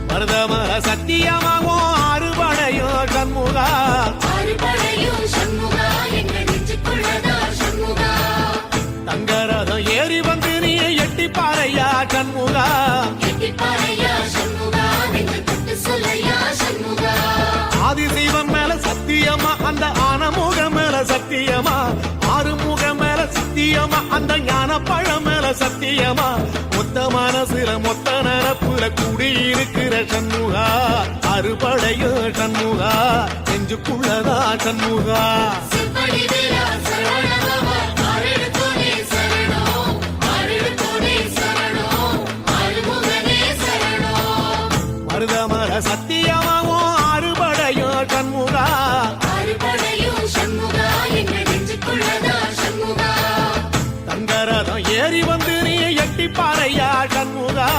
மருதமர சத்தியமாவோ அறுபடையோ சண்முகா தங்கரதம் ஏறி வந்து நீ எட்டி பாறையா சண்முகா ஆதிசைவம் மேல சத்தியமா அந்த ஆனமுகம் மேல சத்தியமா ஆறுமுகம் மேல சத்தியமா அந்த ஞான பழம் மேல சத்தியமா மொத்த மனசுல மொத்த நரப்புல குடியிருக்கிற சண்முகா அறுபடையோ சண்முகா நெஞ்சுக்குள்ளதா சண்முகா மருதமர சத்தியமாவோ அறுபடையோ சண்முகா தங்கரதம் ஏறி வந்து நீ எட்டி பாறையா சண்முகா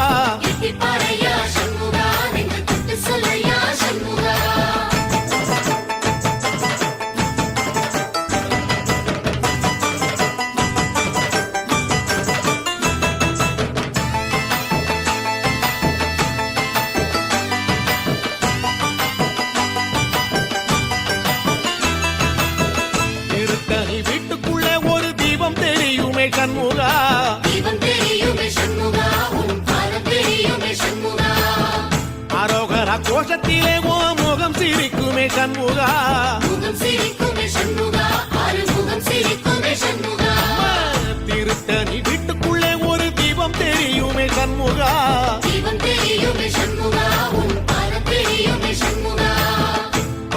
வீட்டுக்குள்ளே ஒரு தீபம் தெரியுமே சண்முகா அரோகரா கோஷத்திலே ஓ முகம் சிரிக்குமே சண்முகா திருத்தணி வீட்டுக்குள்ளே ஒரு தீபம் தெரியுமே சண்முகா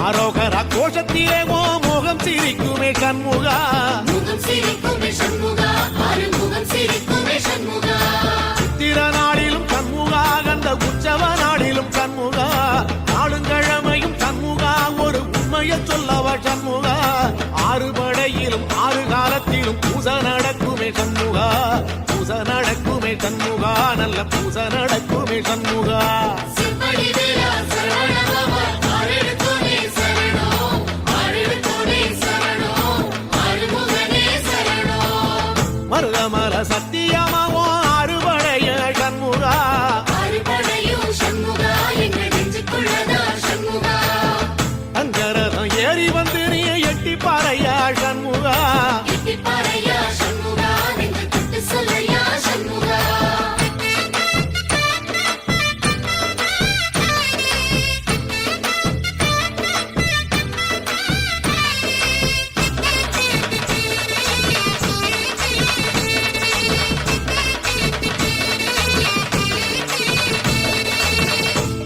அரோகரா கோஷத்திலே ஓ முகம் சிரிக்குமே சண்முகா சித்திர நாளிலும் சண்முகா கந்த உற்சவ நாளிலும் சண்முகா நாளுங்கிழமையும் சண்முகா ஒரு உண்மையை சொல்லவா சண்முகா ஆறுபடையிலும் ஆறு காலத்திலும் பூச நடக்குமே சண்முகா பூச நடக்குமே சண்முகா நல்ல பூச நடக்குமே சண்முகா மருதமர சத்தியமாவோ அறுபடைய சண்முகா தங்கரதம் ஏறி வந்து நீ எட்டி பாறையா சண்முகா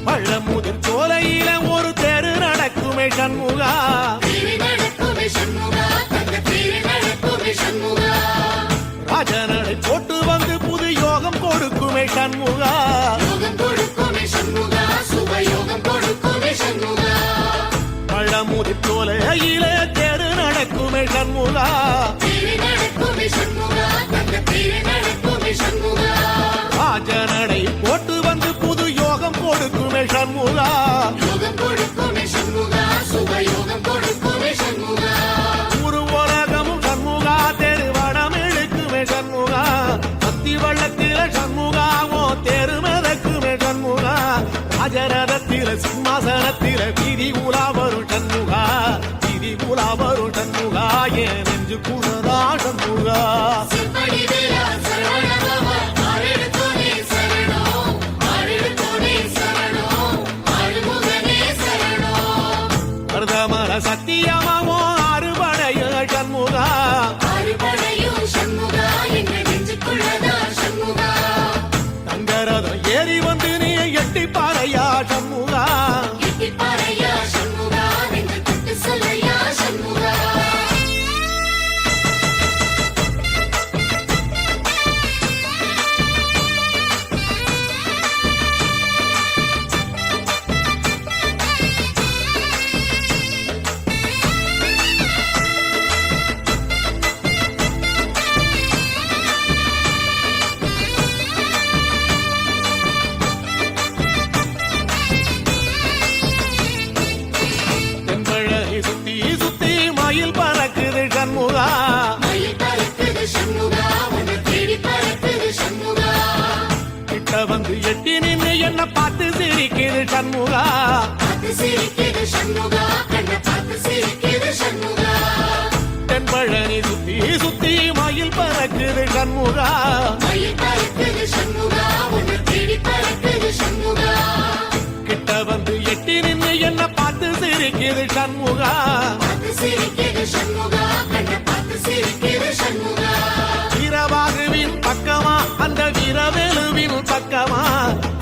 பழமுதிர் சோலையில ஒரு தெரு நடக்குமே சண்முகா ராஜனடை போட்டு வந்து புது யோகம் கொடுக்குமே சண்முகா பழமுதிர் சோலையில தெரு நடக்குமே சண்முகா ராஜனடை போட்டு வந்து புது யோகம் கொடுக்குமே சண்முகா ஒரு உலகமும் சண்முகா தெருவடம் இழுக்குமே சண்முகா பத்தி வள்ளத்தில சண்முகாவோ தெரு மிதக்குமே சண்முகா ராஜரதத்தில சிம்மாசனத்தில வீதி உலா வரும் சண்முகா வீதி உலா வரும் சண்முகா ஏன் நெஞ்சு கூடதா சண்முகா மருதமர சத்தியமாவோ அறுபடைய சண்முகா தங்கரதம் ஏறி வந்து நீ எட்டி பாறையா சண்முகா பார்த்து சிரிக்குது சண்முகா தென்பழனி சுத்தி சுத்தி மயில் பறக்குது சண்முகா கிட்ட வந்து எட்டி நின்று என்ன பார்த்து சிரிக்குது சண்முகா வீரவாகுவின் பக்கமா அந்த வீரவேலுவின் பக்கமா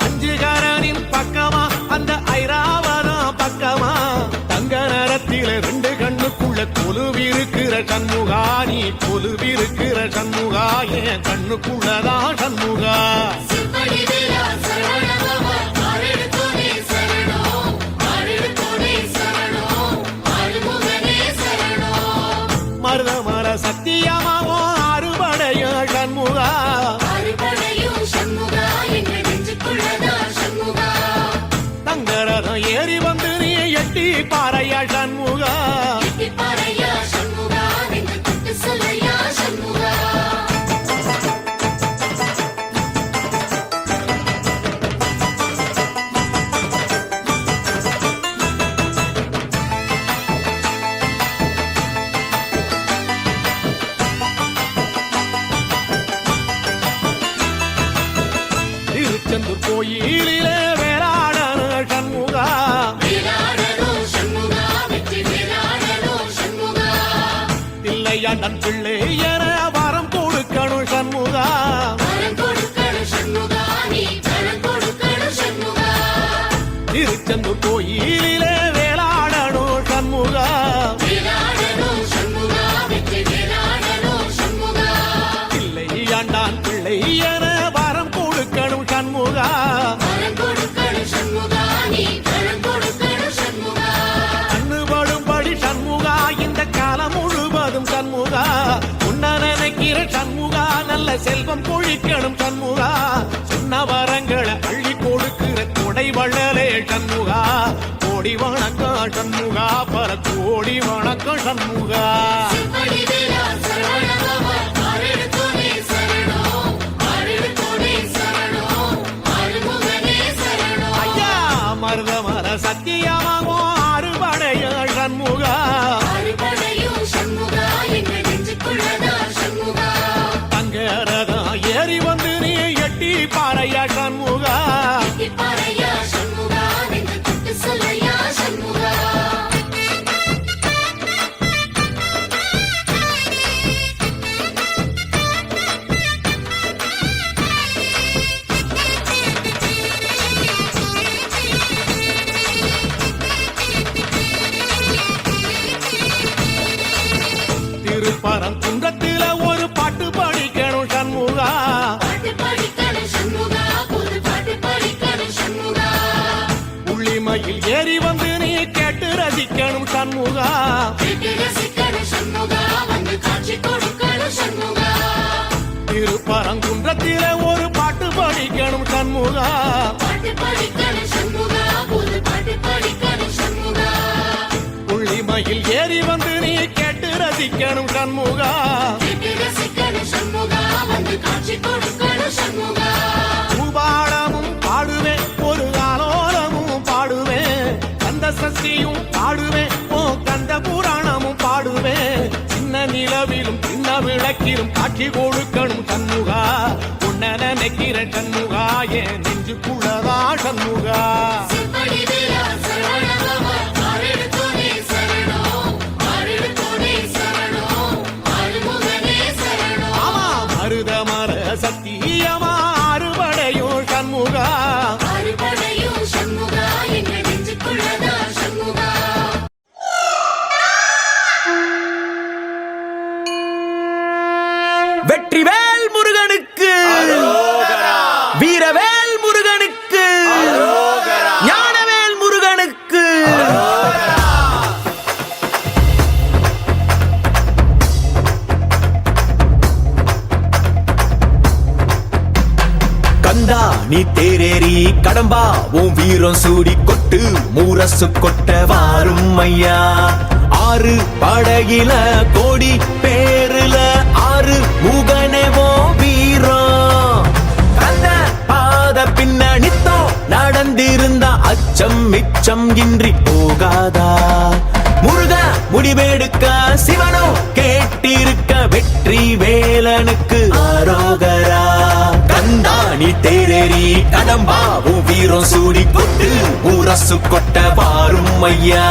அஞ்சுகாரனின் பக்கமா அந்த ஐராவதம் பக்கமா தங்க நேரத்தில ரெண்டு கண்ணுக்குள்ள கொலுவிருக்கிற சண்முகா நீ கொலுவிருக்கிற சண்முகா என் கண்ணுக்குள்ளதான் சண்முகா மருதமர சத்தியமாவோ அறுபடைய சண்முகா தங்கரதம் ஏறி வந்து நீ எட்டி பாறையா சண்முகா திருச்செந்தூர் கோயிலிலே வேளாடன சண்முகா தில்லையாண்டன் பிள்ளை என வரம் கொடுக்கணும் சண்முகா திருச்செந்தூர் கோயிலிலே வேளாடணும் சண்முகா தில்லையாண்டான் பிள்ளை என வரம் கொடுக்கணும் சண்முகா கண்ணுபடும்படி சண்முகா இந்த காலம் முழுவதும் சண்முகா உன்ன நினைக்கிற சண்முகா நல்ல செல்வம் கொழிக்கணும் சண்முகா சொன்ன வரங்களை அள்ளி கொடுக்கிற கொடை வள்ளலே சண்முகா கோடி வணக்கம் சண்முகா பல கோடி வணக்கம் சண்முகா மருதமர சத்தியமாவோ அறுபடைய சண்முகா தங்கரதா ஏறி வந்து நீ எட்டி பாறையா சண்முகா திருப்பரங்குன்றத்தில ஒரு பாட்டு படிக்கணும் சண்முகா உள்ளிமையில் ஏறி வந்து நீ கேட்டு ரசிக்கணும் சண்முகா திருப்பரங்குன்றத்தில ஒரு பாட்டு படிக்கணும் சண்முகா உள்ளிமையில் ஏறி வந்து நீ கேட்டு ரசிக்கணும் சண்முகா பூபாடமும் பாடுவேன் ஒரு ஆலோலமும் பாடுவேன் கந்த சஷ்டியும் பாடுவேன் ஓ கந்த புராணமும் பாடுவேன் சின்ன நிலவிலும் சின்ன விளக்கிலும் காட்சி கொடுக்கணும் சண்முகா உன்ன நினைக்கிற சண்முகா என் நெஞ்சுக்குள்ளதா சண்முகா மருதமர சத்தியமா அறுபடையோ சண்முகா வெற்றிவேல் முருகனுக்கு வீரவேல் முருகனுக்கு ஞானவேல் முருகனுக்கு கந்தா நீ தேரேறி கடம்பா உன் வீரம் சூடி கொட்டு மூரசு கொட்ட வாரும் ஐயா ஆறு படகில கோடி பேருல ஆறு முகனேவோ வீரம் கந்த பாத பின்னணித்தோம் நடந்திருந்த அச்சம் மிச்சம் இன்றி போகாதா முருகா முடிவெடுக்க சிவனோ கேட்டிருக்க வெற்றி வேலனுக்கு ஆரோகரா கந்தாணி தேரேறி கடம்பாவும் வீரம் சூடி கொட்டு ஊரசு கொட்ட வாரும் ஐயா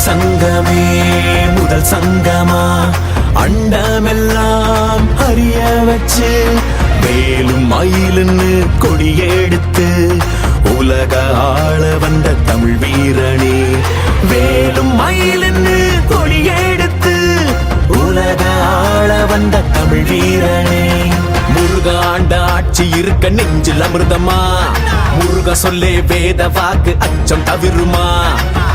சங்கமே முதல் சங்கமா அண்டமெல்லாம் அறிய வச்சு வேலும் மயிலுன்னு கொடியெடுத்து உலக ஆள வந்த தமிழ் வீரனே வேலும் மயிலுன்னு கொடியெடுத்து உலக ஆள வந்த தமிழ் வீரனே முருகாண்ட ஆட்சி இருக்க நெஞ்சில் அமிர்தமா முருக சொல்லே வேத வாக்கு அச்சம் தவிருமா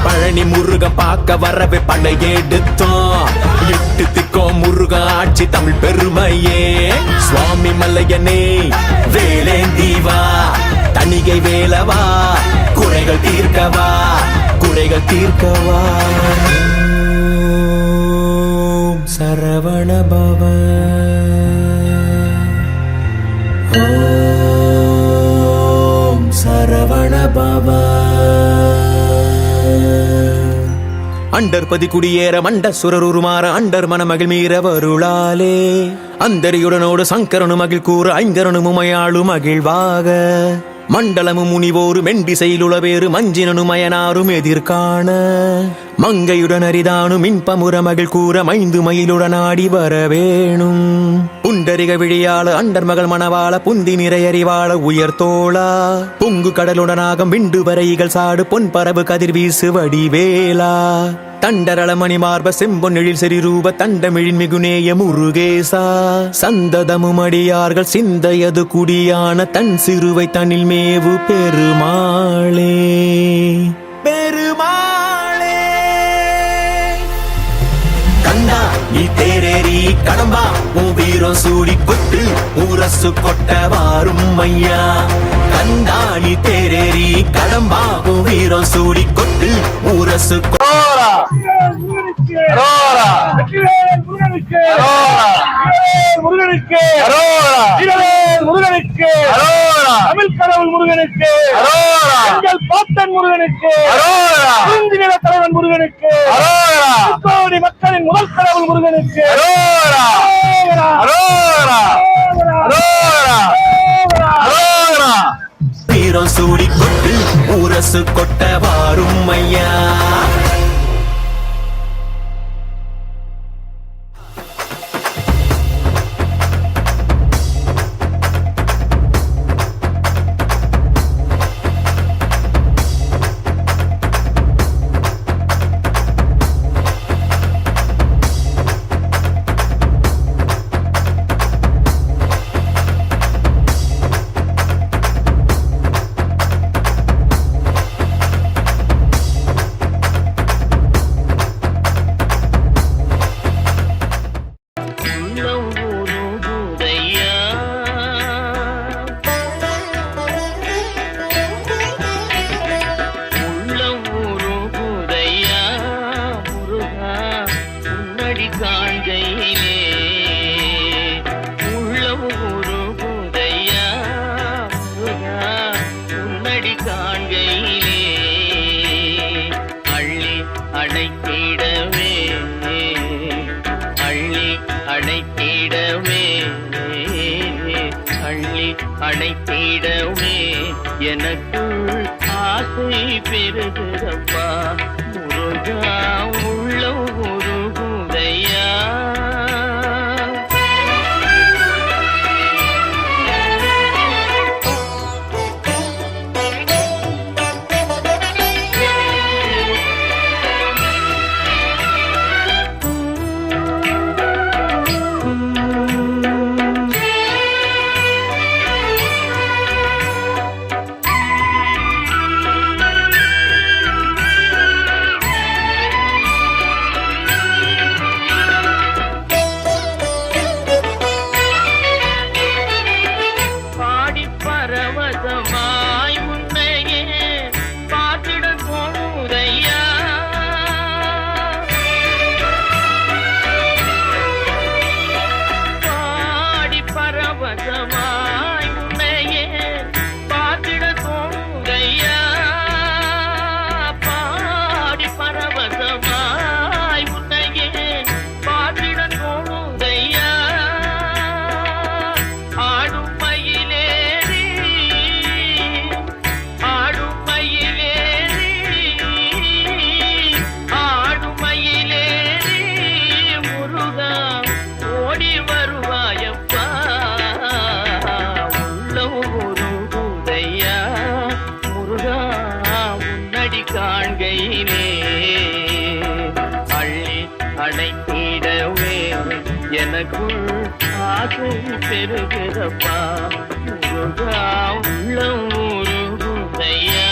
பழனி முருக பார்க்க வரவே படை எடுத்தோம் எட்டு திக்கோ முருக ஆட்சி தமிழ் பெருமையே சுவாமி மல்லையனே வேலேந்தீவா தணிகை வேலவா குறைகள் தீர்க்கவா குறைகள் தீர்க்கவா சரவண பவ ஓம் சரவண பவ அண்டர்பதி குடியேற மண்ட சுரருமாற அண்டர் மனமகிழ் மீற வருளாலே அந்தரியுடனோடு சங்கரனு மகிழ் கூற ஐங்கரனு முமையாளு மகிழ்வாக மண்டலமும் முனிவோரு மெண்டிசையிலுளவேறு மஞ்சினனு மயனாரும் எதிர்காண மங்கையுடன் அரிதானு மின்பமுற மகிழ் கூற மைந்து மயிலுடன் ஆடி வரவேணும் புண்டரிக விழியாள அண்டர் மகள் மணவாள புந்தி நிறையறிவாள உயர்த்தோளா பொங்கு கடலுடனாகம் விண்டு வரைகள் சாடு பொன் பரவு கதிர் வீசு வடிவேலா தண்டரள மணி மார்ப செம்பொன்னெழில் செறிரூப தண்டமிழின் மிகுநேய முருகேசா சந்ததமும் அடியார்கள் சிந்தையது குடியான தன் சிறுவை தனில் மேவு பெருமாளே பெருமாளே கண்ணா நீ தேரேறி கடம்பா உன் வீரம் சூடி கொட்டு ஊரசு கொட்ட வாரும் ஐயா கந்தா நீ தேரேறி கடம்பா உன் வீரம் சூடி கொட்டு ஊரசு தமிழ் கடவுள் முருகனுக்கு எங்கள் பாட்டன் முருகனுக்கு நில தலைவன் முருகனுக்கு கோடி மக்களின் முதல் கடவுள் முருகனுக்கு வீரம் சூடி கொட்டு ஊரசு கொட்ட வாரும் ஐயா அணைத்திடவே எனக்குள் ஆசை பெருகிறப்பா முருகா உள்ள ஒரு குதையா காண்கையிலே அள்ளி அணைத்திடவே எனக்குள் ஆசை பெருகிறப்பா முருகா உள்ளம் உருகுதையா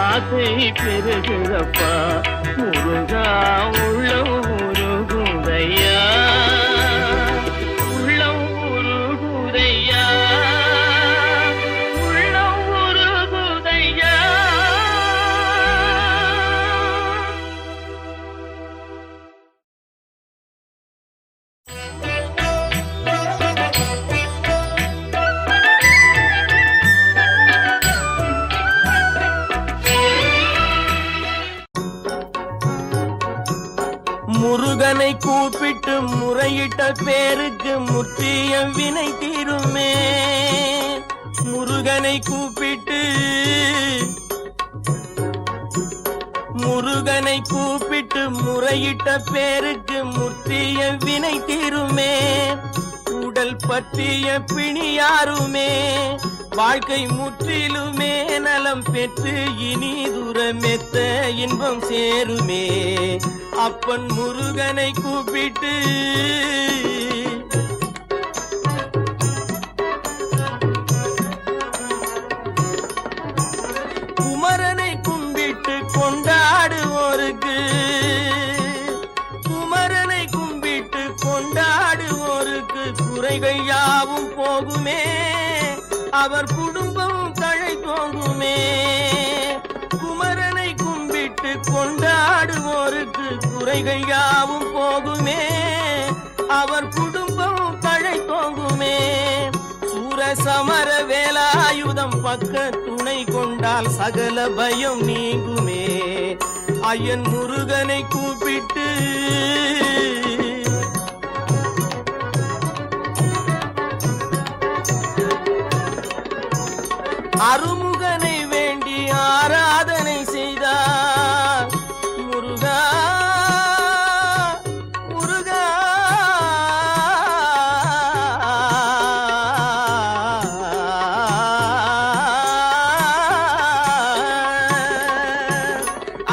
ஆசை பெருகிறப்பா முருகா உள்ளம் உருகுதையா உள்ளம் உருகுதையா உள்ளம் உருகுதையா முருகனை கூப்பிட்டு முறையிட்ட பேருக்கு முற்றிய வினை தீருமே. முருகனை கூப்பிட்டு முறையிட்ட பேருக்கு முற்றிய வினை தீருமே. உடல் பற்றிய பிணியாருமே வாழ்க்கை முற்றிலுமே நலம் பெற்று இனி தூரமெத்த இன்பம் சேருமே. அப்பன் முருகனை கூப்பிட்டு குமரனை கும்பிட்டு கொண்டாடுவோருக்கு குறைகள் யாவும் போகுமே. அவர் குடும்பம் தழைத்தோங்குமே. குமரனை கும்பிட்டு கொண்டாடுவோருக்கு குறைகள் யாவும் போகுமே. அவர் குடும்பம் தழைத்தோங்குமே. சூரசமர வேலாயுதம் பக்க துணை கொண்டால் சகல பயம் நீங்குமே. ஐயன் முருகனை கூப்பிட்டு அருமுகனை வேண்டி வேண்டி ஆராதனை செய்தார். முருகா முருகா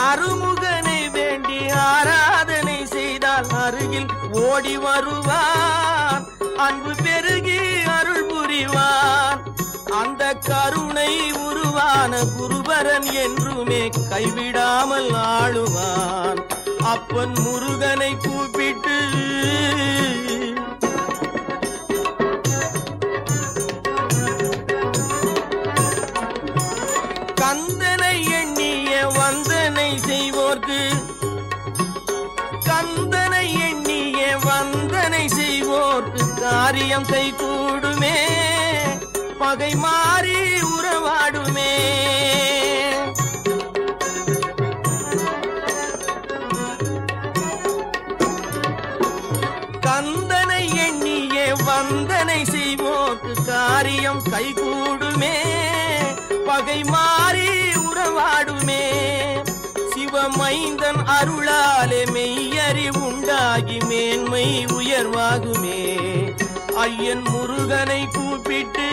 அருமுகனை வேண்டி ஆராதனை செய்தால் அருகில் ஓடி வருவான். அன்பு பெருகி அருள் புரிவான். அந்த கருணை உருவான குருபரன் என்றுமே கைவிடாமல் ஆளுவான். அப்பன் முருகனை கூப்பிட்டு கந்தனை எண்ணிய வந்தனை செய்வோர்க்கு கந்தனை எண்ணிய வந்தனை செய்வோர்க்கு காரியம் கைகூடுமே. பகை மாறி உறவாடுமே. கந்தனை எண்ணிய வந்தனை செய்வோர்க்கு காரியம் கைகூடுமே. பகை மாறி உறவாடுமே. சிவமைந்தன் அருளாலே மெய்யறிவுண்டாகி மேன்மை உயர்வாகுமே. ஐயன் முருகனை கூப்பிட்டு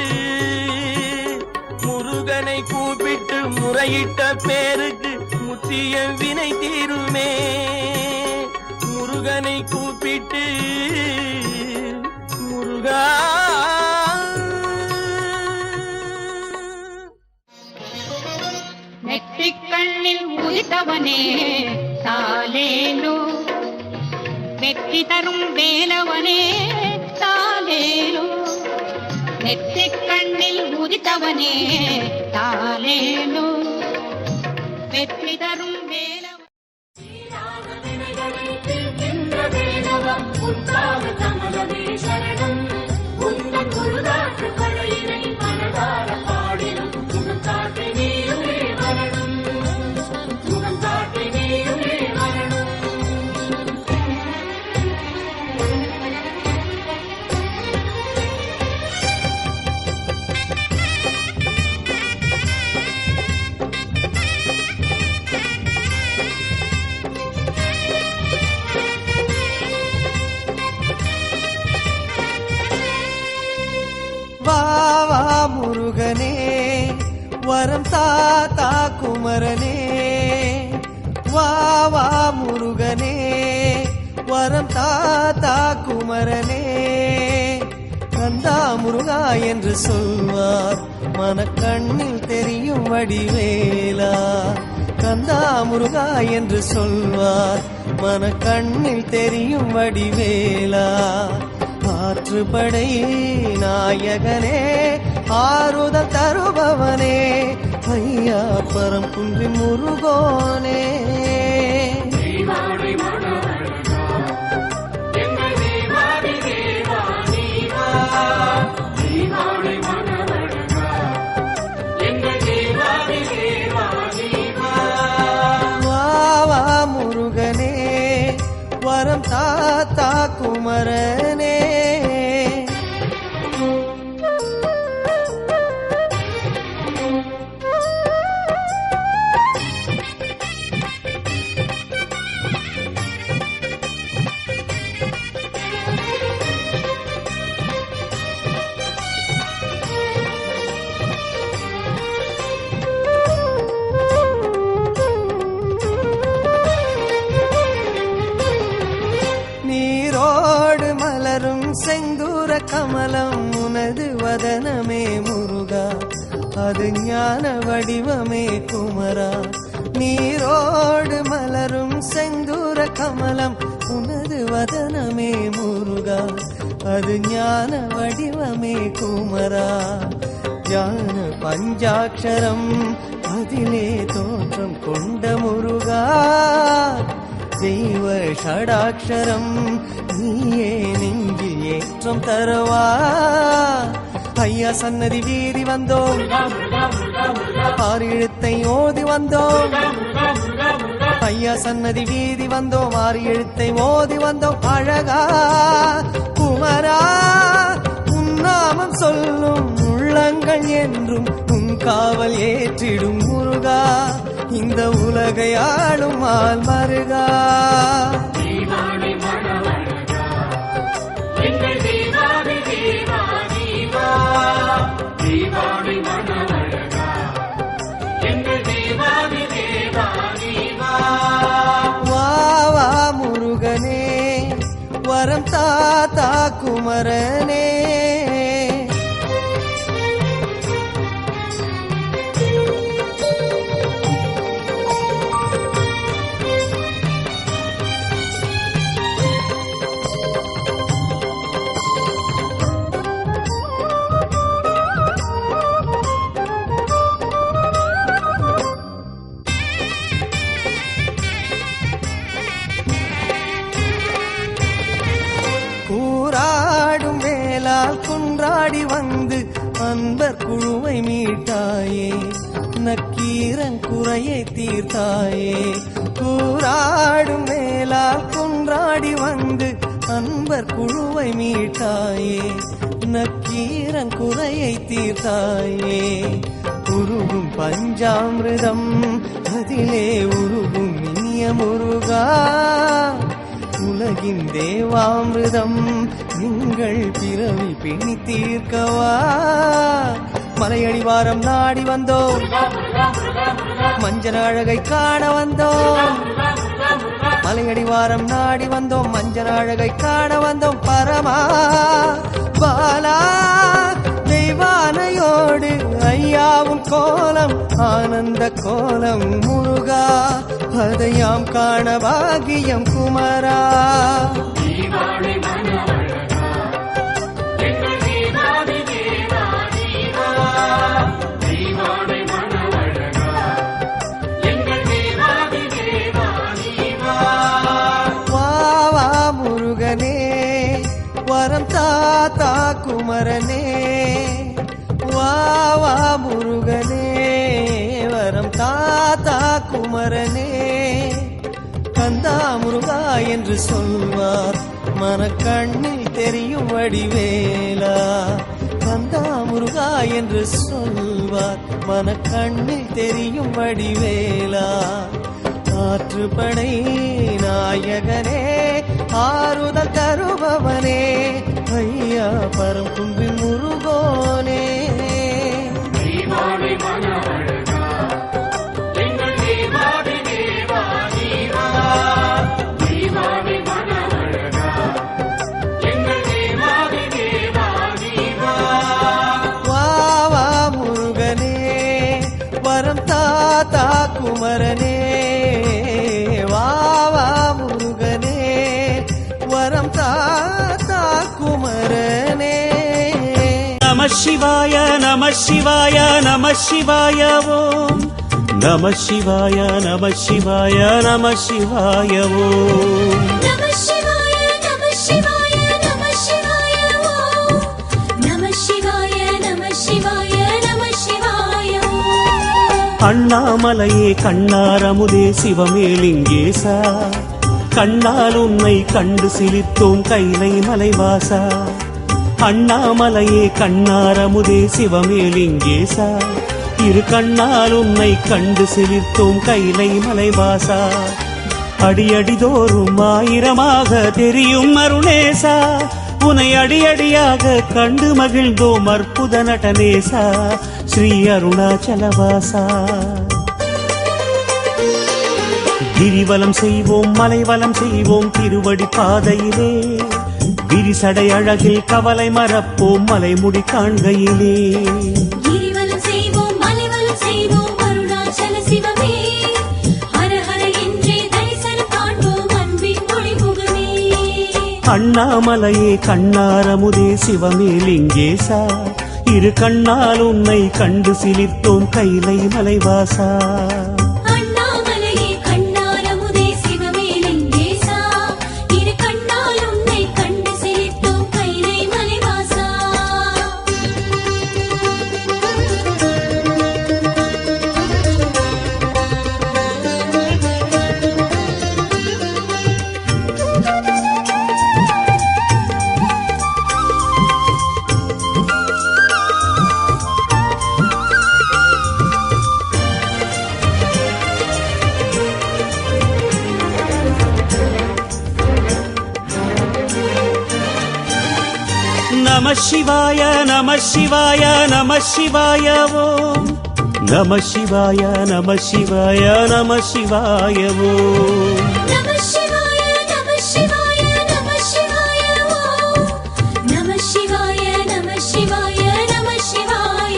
முறையிட்ட பேருக்கு முத்திய வினை தீருமே. முருகனை கூப்பிட்டு முருகா நெற்றிக்கண்ணில் உதித்தவனே தாலேலோ, வெற்றி தரும் வேலவனே தாலேலோ. நெற்றிக்கண்ணில் உதித்தவனே தாலேலோ, வெற்றி தரும் வேலவனே. வாவா முருகனே வரம் தாத்தா குமரனே. வாவா முருகனே வரம் தாத்தா குமரனே. கந்தா முருகா என்று சொல்வார் மனக்கண்ணில் தெரியும் வடிவேலா. கந்தா முருகா என்று சொல்வார் மனக்கண்ணில் தெரியும் வடிவேலா. ஆற்றுப்படை நாயகனே ஆறுதல் தருபவனே ஐயா பரம் குன்றி முருகோனே. வாவா முருகனே வரம் தாத்தா குமரனே. நீரோடு மலரும் செந்தூர கமலம் உனது வதனமே முருகா. அது ஞான வடிவமே குமரா. நீரோடு மலரும் செந்தூர கமலம் உனது வதனமே முருகா. அது ஞான வடிவமே குமரா. ஞான பஞ்சாட்சரம் அதிலே தோற்றம் கொண்ட முருகா. தெய்வ ஷடாட்சரம் நீயே நெஞ்சில் ஏற்றம் தரவா. ஐயா சன்னதி வீதி வந்தோம், ஆறு எழுத்தை ஓதி வந்தோம். ஐயா சன்னதி வீதி வந்தோம், ஆறு எழுத்தை ஓதி வந்தோம். அழகா குமரா உன்னாமம் சொல்லும் உள்ளங்கள் என்றும் உன் காவல் ஏற்றிடும் முருகா இந்த உலகை ஆளும் ஆள் மருகா வா முருகனே வரம் தாத்தா குமரனே கூராடும் வேளால் குன்றாடி வந்து அன்பர் குழுவை மீட்டாயே நக்கீரன் குறையை தீர்த்தாயே கூராடும் வேளால் குன்றாடி வந்து அன்பர் குழுவை மீட்டாயே நக்கீரன் குறையை தீர்த்தாயே உருகும் பஞ்சாமிர்தம் அதிலே உருகும் இனிய முருகா உலகின் தேவாமிர்தம் நீங்கள் பிறவி பிணி தீர்க்கவா மலையடிவாரம் நாடி வந்தோம் மஞ்சள் அழகை காண வந்தோம் மலையடிவாரம் நாடி வந்தோம் மஞ்சள் அழகை காண வந்தோம் பரமா பாலா தெய்வானையோடு ஐயாவும் கோலம் ஆனந்த கோலம் முருகா அதையாம் காண பாகியம் குமரா வா முருகனே வரம் தாத்தா குமரனே வா முருகனே வரம் தாத்தா குமரனே கந்தா முருகா என்று சொல்வார் மனக்கண்ணில் தெரியும் வடிவேலா கந்தா முருகா என்று சொல்வார் மனக்கண்ணில் தெரியும் வடிவேலா ஆற்றுப்படை நாயகனே ஆறுதல் தருபவனே ஐயா பரம்பும்பின் முருகோனே வா முருகனே வரம் தாத்தா குமரனே வா முருகனே வரம் தாத்தா குமரனே நம சிவாய நம சிவாய நம சிவாய ஓம் நம சிவாய நம சிவாய நம சிவாய ஓம் Namah Shivaya, Namah Shivaya, Namah Shivaya, Om. Namah Shivaya, Namah Shivaya, Namah Shivaya, Om. அண்ணாமலையே கண்ணாரமுதே சிவமேலிங்கேசா கண்ணால் உன்னை கண்டு சிலித்தோம் கைலை மலைவாசா அண்ணாமலையே கண்ணாரமுதே சிவமேலிங்கேசா இரு கண்ணால் உன்னை கண்டு சிலிர்த்தோம் கைலை மலைவாசா அடியடிதோறும் ஆயிரமாக தெரியும் அருணேசா உனை அடியடியாக கண்டு மகிழ்ந்தோம் அற்புத நடனேசா ஸ்ரீ அருணாச்சலவாசா கிரிவலம் செய்வோம் மலைவலம் செய்வோம் திருவடி பாதையிலே விரிசடை அழகில் கவலை மறப்போம் மலைமுடி காண்கையிலே கிரிவலம் செய்வோம் மலைவலம் செய்வோம் அருணாச்சல சிவமே ஹர ஹர என்றே தரிசனம் காண்போம் அன்பின் ஒளிமுகமே அண்ணாமலையே கண்ணாரமுதே சிவமேலிங்கேசா இரு கண்ணால் உன்னை கண்டு சிலிர்த்தோம் கைலை மலைவாசா அண்ணாமலையே கண்ணாரமுதே சிவமேலிங்கேசா இரு கண்ணால் உன்னை கண்டு சிலிர்த்தோம் கைலை மலைவாசா நம சிவாய நம சிவாய நம சிவாய ஓம் நம சிவாய நம சிவாய நம சிவாய ஓம் நம சிவாய நம சிவாய நம சிவாய ஓம் நம சிவாய நம சிவாய நம சிவாய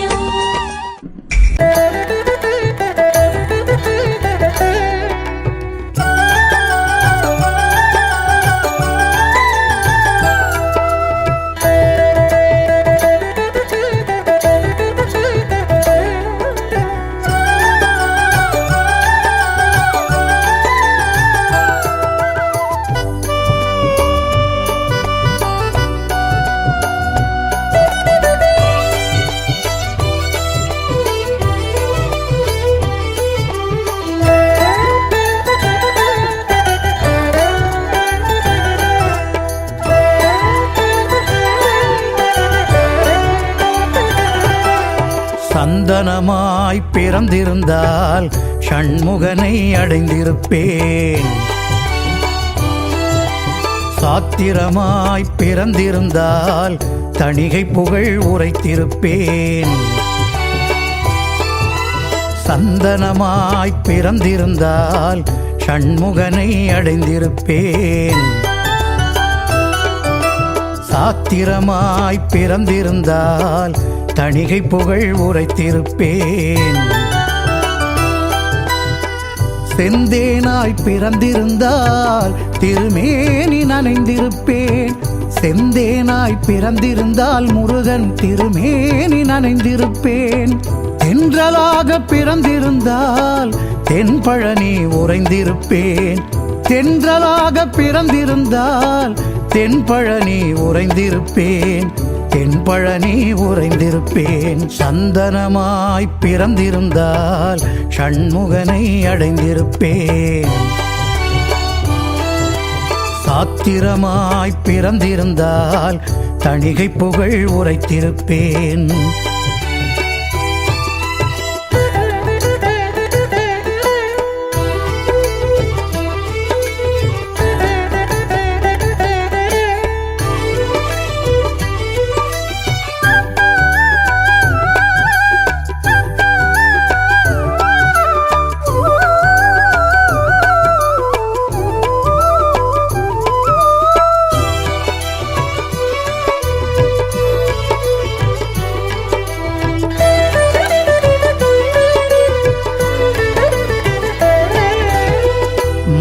சந்தனமாய் பிறந்திருந்தால் ஷண்முகனை அடைந்திருப்பேன். சாத்திரமாய் பிறந்திருந்தால் தணிகை புகழ் உரைத்திருப்பேன். சந்தனமாய் பிறந்திருந்தால் ஷண்முகனை அடைந்திருப்பேன். சாத்திரமாய் பிறந்திருந்தால் தணிகை புகழ் உரைத்திருப்பேன். செந்தேனாய் பிறந்திருந்தால் திருமேனி நனைந்திருப்பேன். செந்தேனாய் பிறந்திருந்தால் முருகன் திருமேனி நனைந்திருப்பேன். தென்றலாக பிறந்திருந்தால் தென்பழனி உறைந்திருப்பேன். தென்றலாக பிறந்திருந்தால் தென்பழனி உறைந்திருப்பேன். தென்பழனி உறைந்திருப்பேன். சந்தனமாய் பிறந்திருந்தால் ஷண்முகனை அடைந்திருப்பேன். சாத்திரமாய் பிறந்திருந்தால் தணிகை புகழ் உரைத்திருப்பேன்.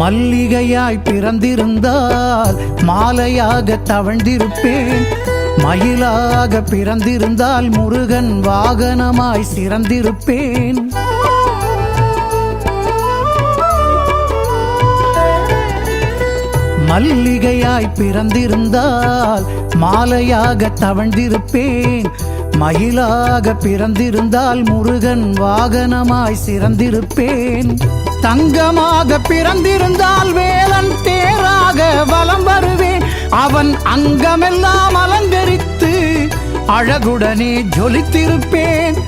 மல்லிகையாய் பிறந்திருந்தால் மாலையாக தவழ்ந்திருப்பேன். மயிலாக பிறந்திருந்தால் முருகன் வாகனமாய் சிறந்திருப்பேன். மல்லிகையாய் பிறந்திருந்தால் மாலையாக தவழ்ந்திருப்பேன். மயிலாக பிறந்திருந்தால் முருகன் வாகனமாய் சிறந்திருப்பேன். தங்கமாக பிறந்திருந்தால் வேலன் தேராக வலம் வருவேன். அவன் அங்கமெல்லாம் அலங்கரித்து அழகுடனே ஜொலித்திருப்பேன்.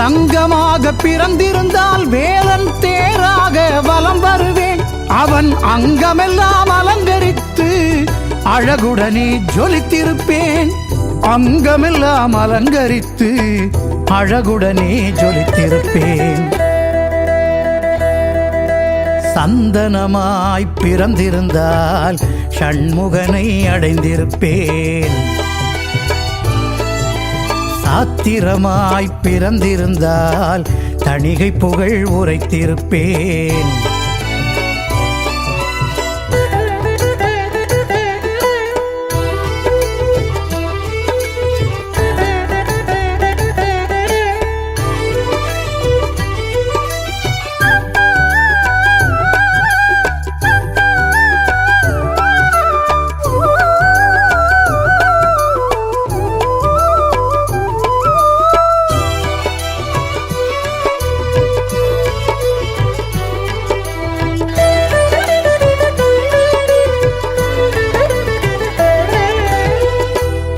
தங்கமாக பிறந்திருந்தால் வேலன் தேராக வலம் வருவேன். அவன் அங்கமெல்லாம் அலங்கரித்து அழகுடனே ஜொலித்திருப்பேன். அங்கமெல்லாம் அலங்கரித்து அழகுடனே ஜொலித்திருப்பேன். சந்தனமாய் பிறந்திருந்தால் ஷண்முகனை அடைந்திருப்பேன். சாத்திரமாய் பிறந்திருந்தால் தணிகை புகழ் உரைத்திருப்பேன்.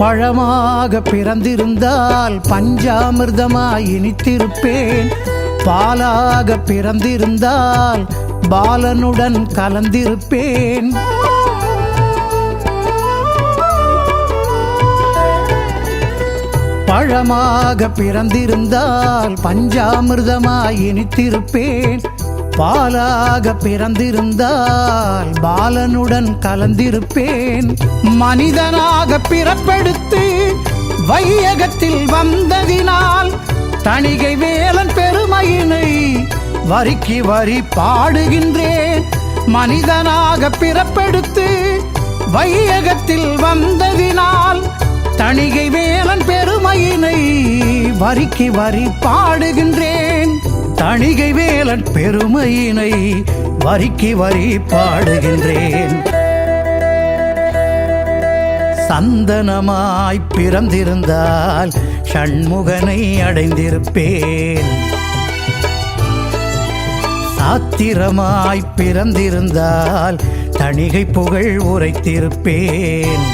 பழமாக பிறந்திருந்தால் பஞ்சாமிர்தமாய் இனித்திருப்பேன். பாலாக பிறந்திருந்தால் பாலனுடன் பழமாக பிறந்திருந்தால் பஞ்சாமிர்தமாய் இனித்திருப்பேன். பாலாக பிறந்திருந்தால் பாலனுடன் கலந்திருப்பேன். மனிதனாக பிறப்பெடுத்து வையகத்தில் வந்ததினால் தணிகை வேலன் பெருமையினை வரிக்கு வரி பாடுகின்றேன். மனிதனாக பிறப்பெடுத்து வையகத்தில் வந்ததினால் தணிகை வேலன் பெருமையினை வரிக்கு வரி பாடுகின்றேன். தணிகை வேலன் பெருமையினை வரிக்கு வரி பாடுகின்றேன். சந்தனமாய் பிறந்திருந்தால் ஷண்முகனை அடைந்திருப்பேன். சாத்திரமாய் பிறந்திருந்தால் தணிகை புகழ் உரைத்திருப்பேன்.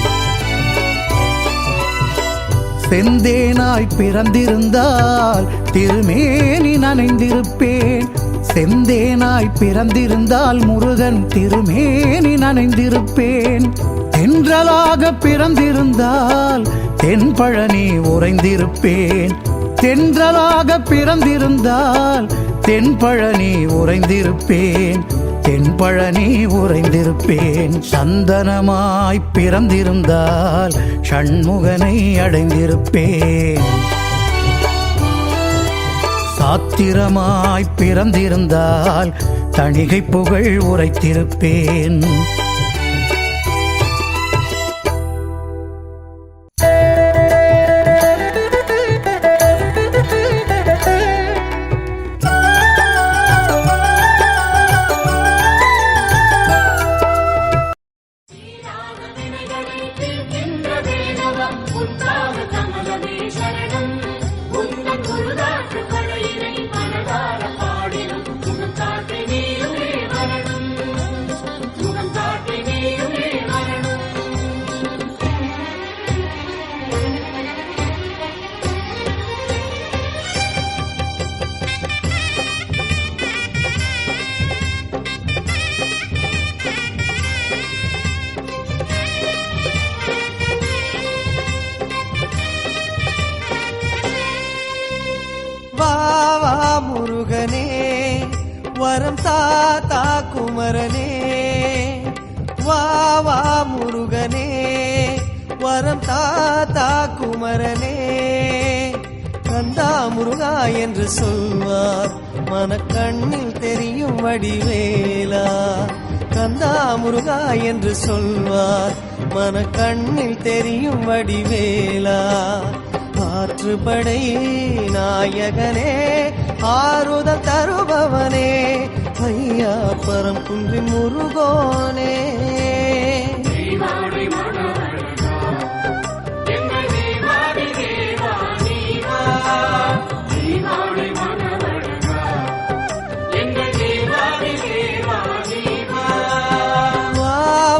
செந்தேனாய் பிறந்திருந்தால் திருமேனி நனைந்திருப்பேன். செந்தேனாய் பிறந்திருந்தால் முருகன் திருமேனி நனைந்திருப்பேன். தென்றலாக பிறந்திருந்தால் தென்பழனி உறைந்திருப்பேன். தென்றலாக பிறந்திருந்தால் தென்பழனி உறைந்திருப்பேன். தென்பழனி உறைந்திருப்பேன். சந்தனமாய் பிறந்திருந்தால் ஷண்முகனை அடைந்திருப்பேன். சாத்திரமாய் பிறந்திருந்தால் தணிகை புகழ் உரைத்திருப்பேன். முருகனே வரம் தாத்தா குமரனே. வா வா முருகனே வரம் தாத்தா குமரனே. கந்தா முருகா என்று சொல்வார் மனக்கண்ணில் தெரியும் வடிவேலா. கந்தா முருகா என்று சொல்வார் மனக்கண்ணில் தெரியும் வடிவேலா. ஆற்றுப்படை நாயகனே ஆறுதல் தருபவனே ஐயா பரம்புன்றின் முருகோனே.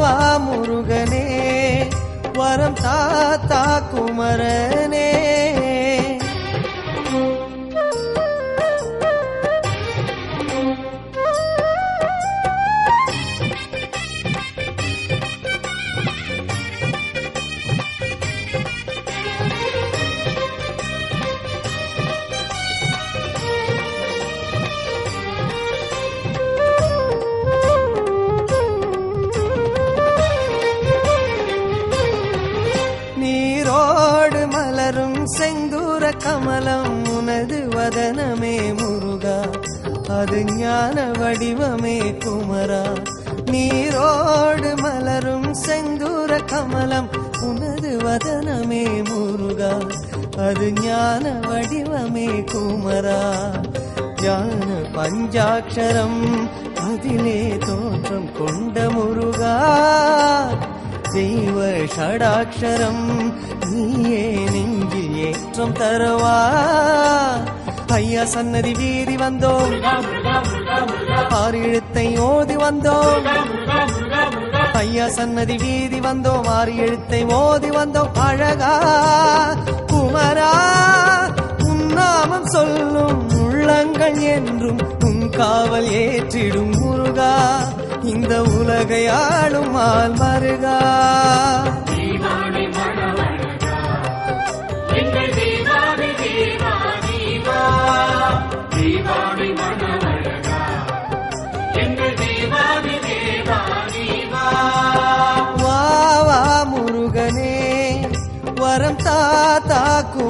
வா முருகனே வரம் தாத்தா குமரனே. செந்தூர கமலம் உனது வதனமே முருகா. அது ஞான வடிவமே குமரா. நீரோடு மலரும் செந்தூர கமலம் உனது வதனமே முருகா. அது ஞான வடிவமே குமரா. ஞான பஞ்சாட்சரம் அதிலே தோற்றம் கொண்ட முருகா. தெய்வ ஷடாட்சரம் நீயே நெஞ்சில் ஏற்றம் தருவா. ஐயா சன்னதி வீதி வந்தோம், ஆறு எழுத்தை ஓதி வந்தோம். ஐயா சன்னதி வீதி வந்தோம், ஆறு எழுத்தை ஓதி வந்தோம். அழகா குமரா உன்னாமம் சொல்லும் உள்ளங்கள் என்றும் உன் காவல் ஏற்றிடும் முருகா. இந்த உலகை ஆளும் ஆள் மருகா.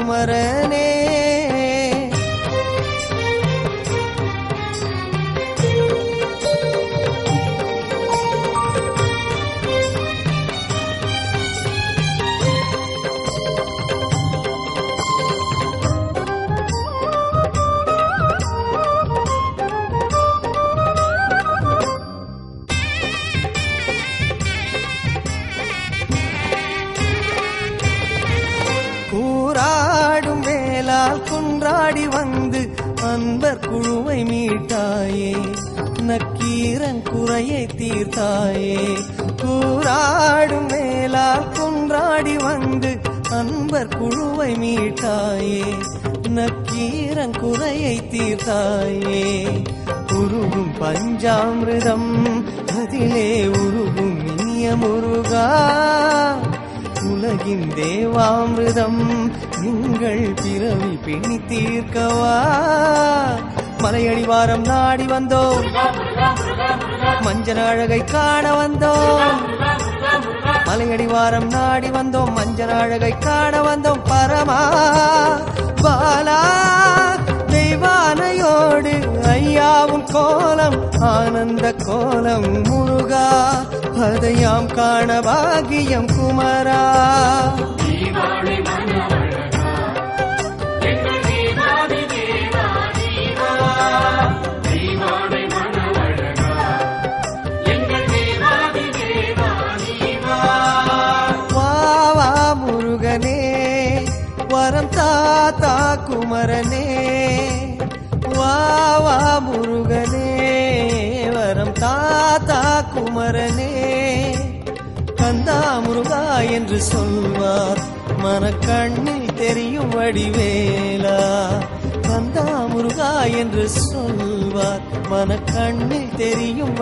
குமரனே கூராடும் வேளால் குன்றாடி வந்து அன்பர் குழுவை மீட்டாயே நக்கீரன் குறையை தீர்த்தாயே கூராடும் வேளால் குன்றாடி வந்து அன்பர் குழுவை மீட்டாயே நக்கீரன் குறையை தீர்த்தாயே உருகும் பஞ்சாமிர்தம் அதிலே உருகும் இனிய முருகா உலகின் தேவாமிர்தம் நீங்கள் பிறவி பிணி தீர்க்கவா மலையடிவாரம் நாடி வந்தோம் மஞ்சள் அழகை காண வந்தோம் மலையடிவாரம் நாடி வந்தோம் மஞ்சள் அழகை காண வந்தோம் பரமா பாலா தெய்வானையோடு ஐயாவும் கோலம் ஆனந்த கோலம் முருகா அதையாம் காண பாகியம் குமரா வாவா முருகனே வரம் தாத்தா குமரனே வாவா முருகனே வரம் தாத்தா குமரனே கந்தா முருகா என்று சொல்வார் மனக்கண்ணில் தெரியும் வடிவேலா கந்தா முருகா என்று சொல்வார் மனக்கண்ணில் தெரியும்